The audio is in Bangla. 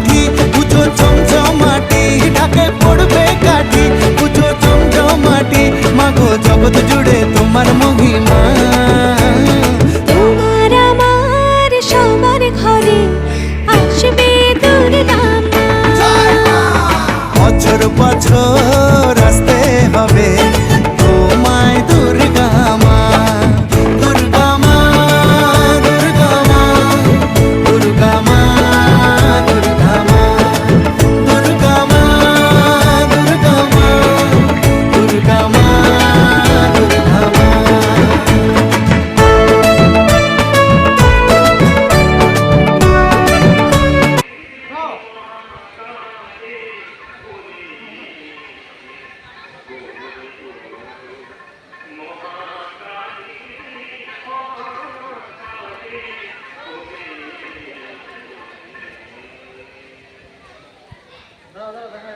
মাঠি পুজো জমজমাটি, ঢাকে পড়বে কাঠি পুজো জমজমাটি। মাগো জগৎ জুড়ে তোমার মহিমা, তোমার আমার সবার ঘরে আসবে দুর্গা মা। বছর বছর আসতে হবে তোমায় দুর্গা মা, দুর্গা মা, দুর্গা মা, দুর্গা মা, দুর্গা মা, দুর্গা মা, দুর্গা মা, দুর্গা মা, দুর্গা মা। দাও দাও দেখা